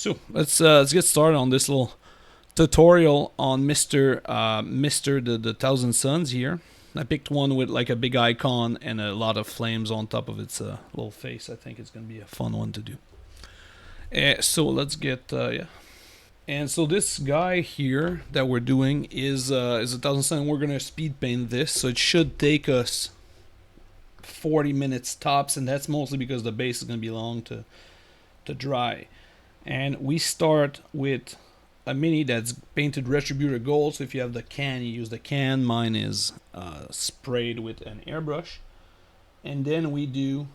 So let's get started on this little tutorial on Mr. the Thousand Suns here. I picked one with like a big icon and a lot of flames on top of its little face. I think it's gonna be a fun one to do. So let's get yeah. And so this guy here that we're doing is a Thousand Sun. We're gonna speed paint this, so it should take us 40 minutes tops, and that's mostly because the base is gonna be long to dry. And we start with a mini that's painted Retributor Gold. So if you have the can, you use the can. Mine is sprayed with an airbrush. And then we do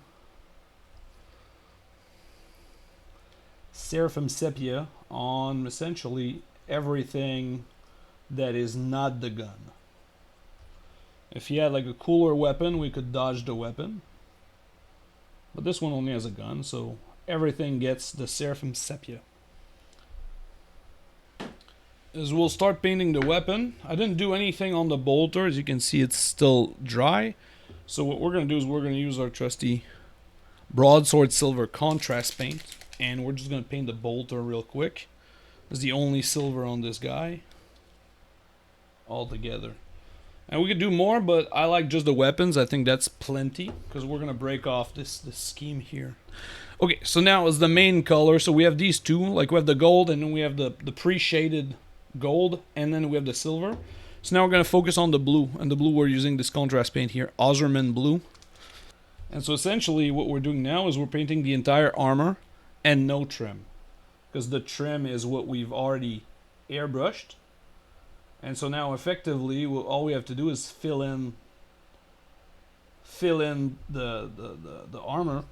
Seraphim Sepia on essentially everything that is not the gun. If you had like a cooler weapon, we could dodge the weapon. But this one only has a gun, so everything gets the Seraphim Sepia. As we'll start painting the weapon. I didn't do anything on the bolter. As you can see, it's still dry. So what we're going to do is we're going to use our trusty Broadsword Silver contrast paint. And we're just going to paint the bolter real quick. It's the only silver on this guy. All together. And we could do more, but I like just the weapons. I think that's plenty. Because we're going to break off this scheme here. Okay, so now is the main color. So we have these two. Like we have the gold and then we have the pre-shaded gold, and then we have the silver. So now we're going to focus on the blue, and the blue we're using this contrast paint here, Ozerman Blue. And so essentially what we're doing now is we're painting the entire armor and no trim, because the trim is what we've already airbrushed. And so now effectively all we have to do is fill in the armor,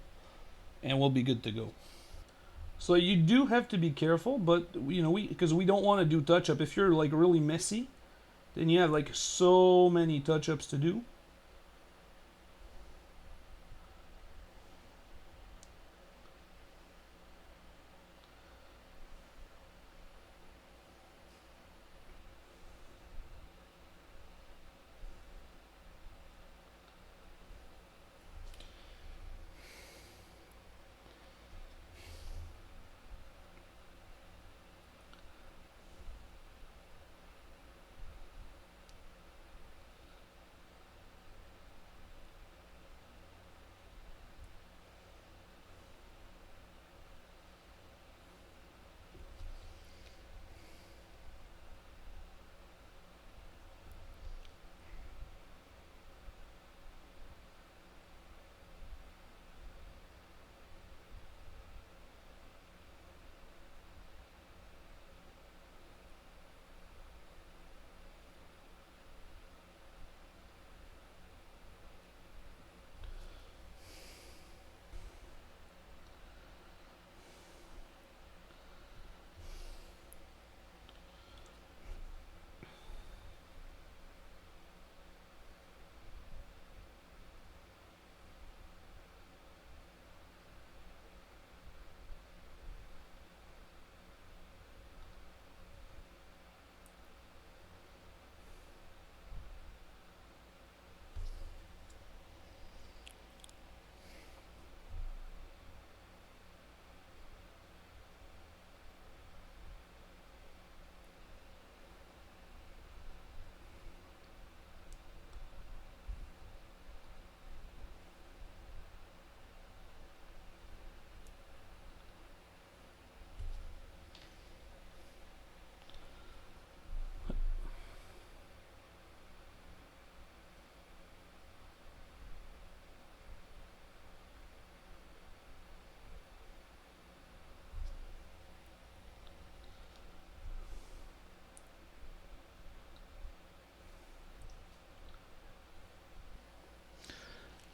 and we'll be good to go. So you do have to be careful, but you know, because we don't want to do touch up. If you're like really messy, then you have like so many touch ups to do.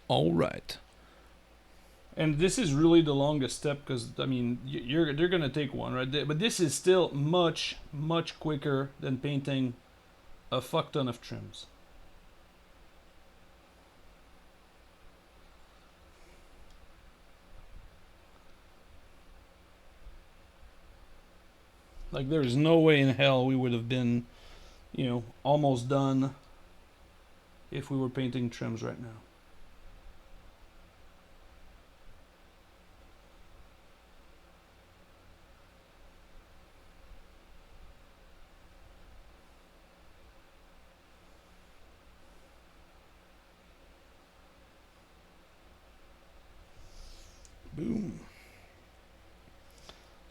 All right. And this is really the longest step, because I mean they're gonna take one, right? But this is still much quicker than painting a fuck ton of trims. Like there is no way in hell we would have been, you know, almost done if we were painting trims right now.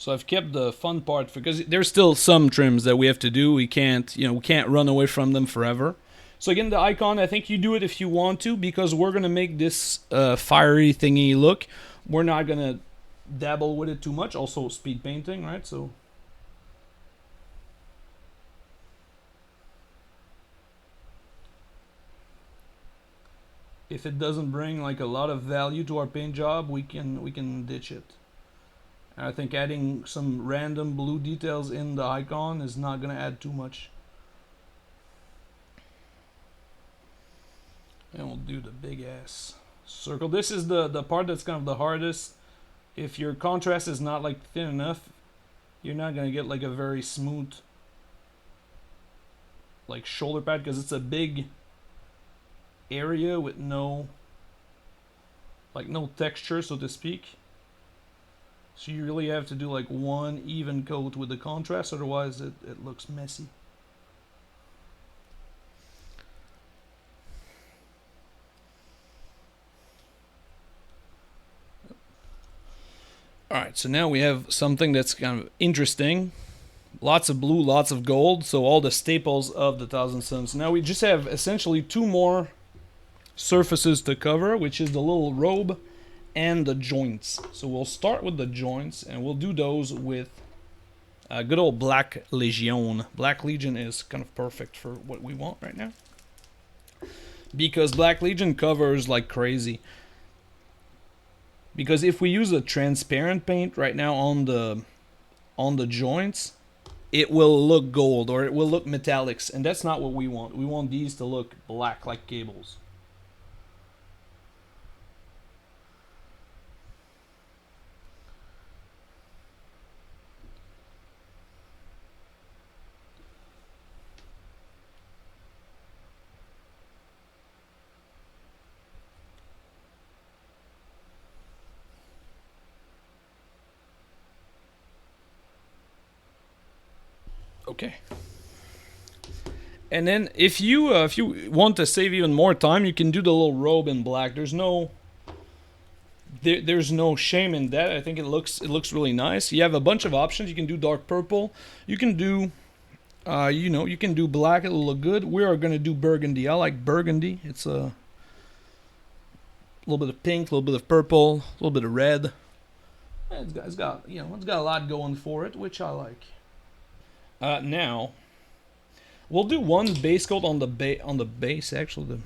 So I've kept the fun part because there's still some trims that we have to do. We can't, we can't run away from them forever. So again, the icon, I think you do it if you want to, because we're gonna make this fiery thingy look. We're not gonna dabble with it too much. Also, speed painting, right? So. If it doesn't bring like a lot of value to our paint job, we can ditch it. And I think adding some random blue details in the icon is not gonna add too much. And we'll do the big ass circle. This is the part that's kind of the hardest. If your contrast is not like thin enough, you're not gonna get like a very smooth like shoulder pad, because it's a big area with no texture, so to speak. So you really have to do like one even coat with the contrast, otherwise it looks messy. Alright, so now we have something that's kind of interesting. Lots of blue, lots of gold, so all the staples of the Thousand Suns. Now we just have essentially two more surfaces to cover, which is the little robe and the joints. So we'll start with the joints, and we'll do those with good old Black Legion. Black Legion is kind of perfect for what we want right now, because Black Legion covers like crazy. Because if we use a transparent paint right now on the joints, it will look gold or it will look metallics, and that's not what we want. We want these to look black like cables. Okay. And then if you want to save even more time, you can do the little robe in black. There's no shame in that. I think it looks really nice. You have a bunch of options. You can do dark purple. You can do you can do black. It'll look good. We are going to do burgundy. I like burgundy. It's a little bit of pink, a little bit of purple, a little bit of red. It's got a lot going for it, which I like. Now, we'll do one base coat on the base. Actually, the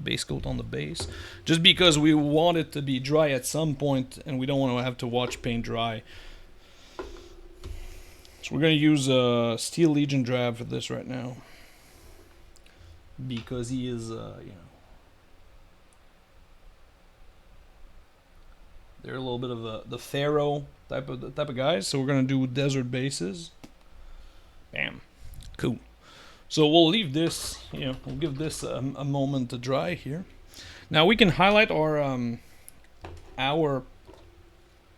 base coat on the base, just because we want it to be dry at some point, and we don't want to have to watch paint dry. So we're gonna use Steel Legion Drab for this right now, because he is, they're a little bit of the Pharaoh type of guys. So we're gonna do desert bases. Bam. Cool. So we'll leave this, we'll give this a moment to dry here. Now we can highlight our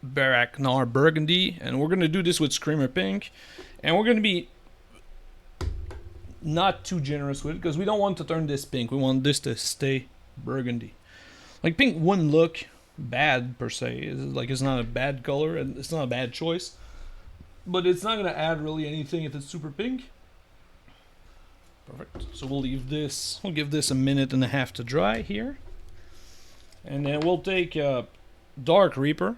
Baraknar Burgundy, and we're going to do this with Screamer Pink. And we're going to be not too generous with it, because we don't want to turn this pink. We want this to stay burgundy. Like, pink wouldn't look bad, per se. It's not a bad color, and it's not a bad choice. But it's not going to add really anything if it's super pink. Perfect. So we'll leave this. We'll give this a minute and a half to dry here. And then we'll take Dark Reaper.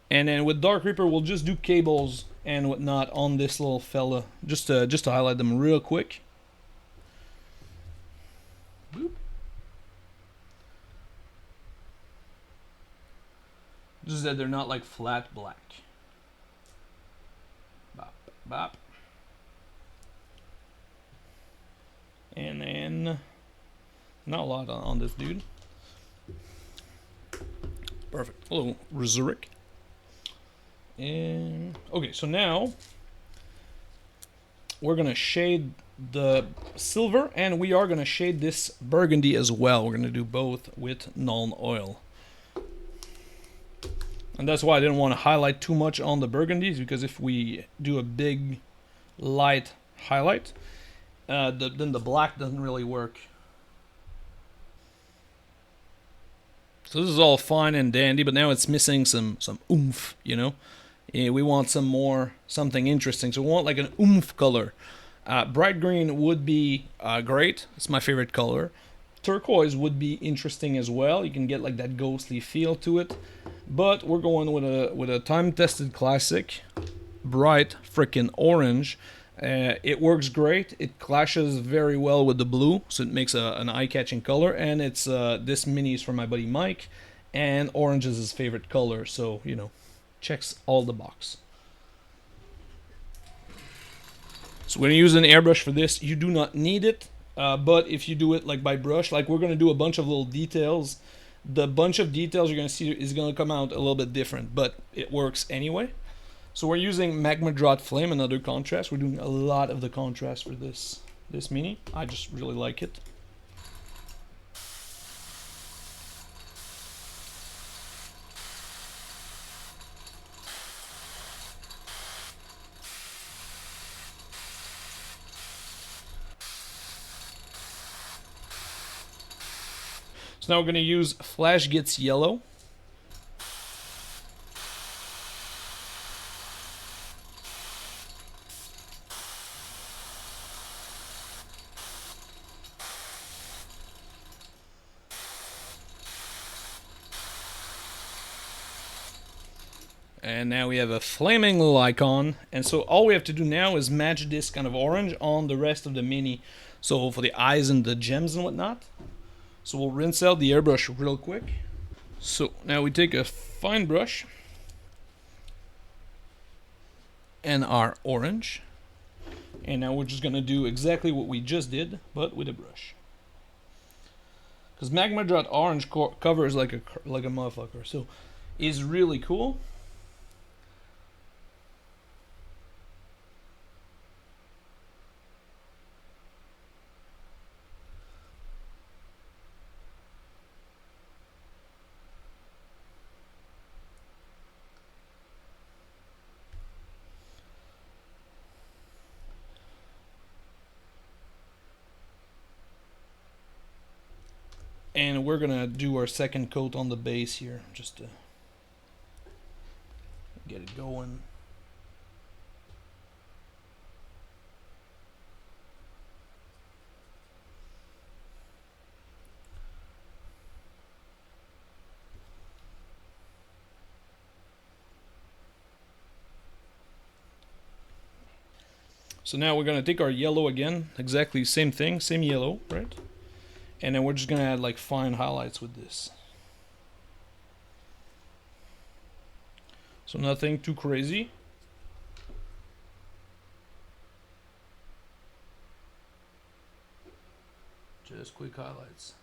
And then with Dark Reaper, we'll just do cables and whatnot on this little fella. Just to highlight them real quick. Boop. Just that they're not like flat black. Bop, bop. And then, not a lot on this dude. Perfect. Hello, Rubric. And okay, so now we're gonna shade the silver, and we are gonna shade this burgundy as well. We're gonna do both with Nuln Oil. And that's why I didn't want to highlight too much on the burgundies, because if we do a big light highlight, then the black doesn't really work. So this is all fine and dandy, but now it's missing some oomph, you know? Yeah, we want something interesting. So we want like an oomph color. Bright green would be great. It's my favorite color. Turquoise would be interesting as well. You can get like that ghostly feel to it. But we're going with a time-tested classic, bright freaking orange. It works great. It clashes very well with the blue, so it makes an eye-catching color. And it's this mini is from my buddy Mike, and orange is his favorite color. So you know, checks all the box. So we're gonna use an airbrush for this. You do not need it, but if you do it like by brush, like we're gonna do a bunch of little details. The bunch of details you're gonna see is gonna come out a little bit different, but it works anyway. So we're using Magma Drought Flame, another contrast. We're doing a lot of the contrast for this mini. I just really like it. So now we're going to use Flash Gets Yellow. And now we have a flaming little icon. And so all we have to do now is match this kind of orange on the rest of the mini. So for the eyes and the gems and whatnot. So we'll rinse out the airbrush real quick. So now we take a fine brush and our orange. And now we're just going to do exactly what we just did, but with a brush. Because Magma Drought Orange covers like a motherfucker. So it's really cool. And we're gonna do our second coat on the base here, just to get it going. So now we're gonna take our yellow again, exactly same thing, same yellow, right? And then we're just gonna add like fine highlights with this. So nothing too crazy. Just quick highlights.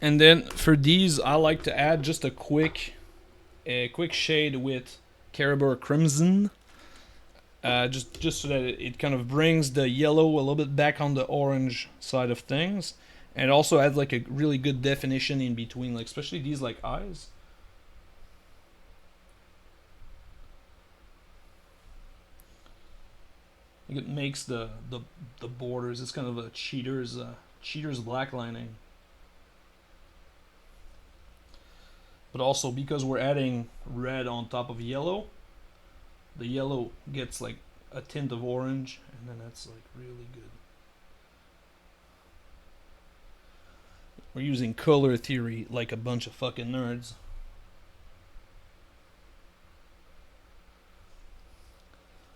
And then for these, I like to add just a quick shade with Caribou Crimson, just so that it kind of brings the yellow a little bit back on the orange side of things, and it also adds like a really good definition in between, like especially these like eyes. It makes the borders. It's kind of a cheater's black lining. But also because we're adding red on top of yellow, the yellow gets like a tint of orange, and then that's like really good. We're using color theory like a bunch of fucking nerds.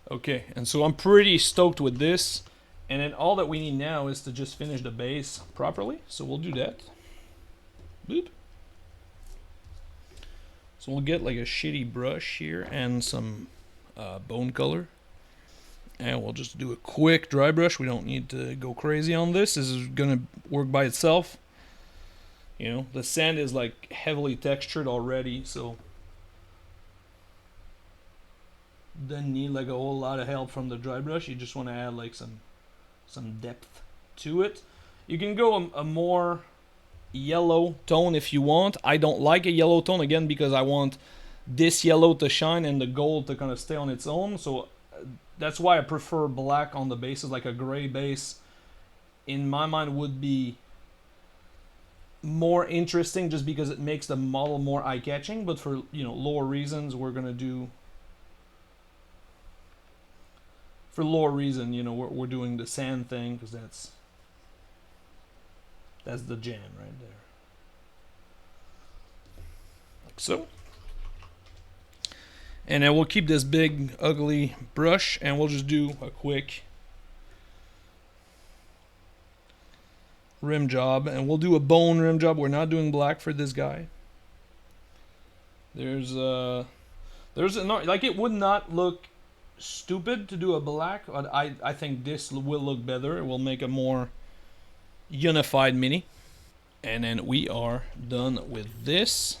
Okay, and so I'm pretty stoked with this. And then all that we need now is to just finish the base properly. So we'll do that. Boop. So we'll get like a shitty brush here and some bone color. And we'll just do a quick dry brush. We don't need to go crazy on this. This is gonna work by itself. You know, the sand is like heavily textured already, so don't need like a whole lot of help from the dry brush. You just want to add like some depth to it. You can go a more yellow tone if you want. I don't like a yellow tone, again, because I want this yellow to shine and the gold to kind of stay on its own. So that's why I prefer black on the bases. Like a gray base in my mind would be more interesting, just because it makes the model more eye-catching. But for, you know, lower reasons, we're gonna do, for lower reason, you know, we're doing the sand thing, because that's the jam right there. Like so. And then we'll keep this big ugly brush and we'll just do a quick rim job, and we'll do a bone rim job. We're not doing black for this guy. There's a like, it would not look stupid to do a black, but I think this will look better. It will make a more unified mini. And then we are done with this.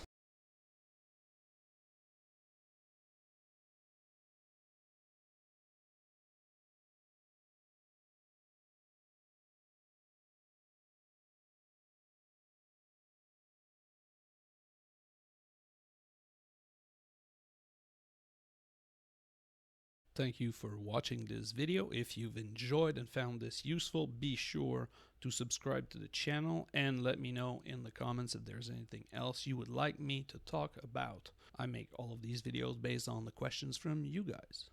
Thank you for watching this video. If you've enjoyed and found this useful, be sure to subscribe to the channel and let me know in the comments if there's anything else you would like me to talk about. I make all of these videos based on the questions from you guys.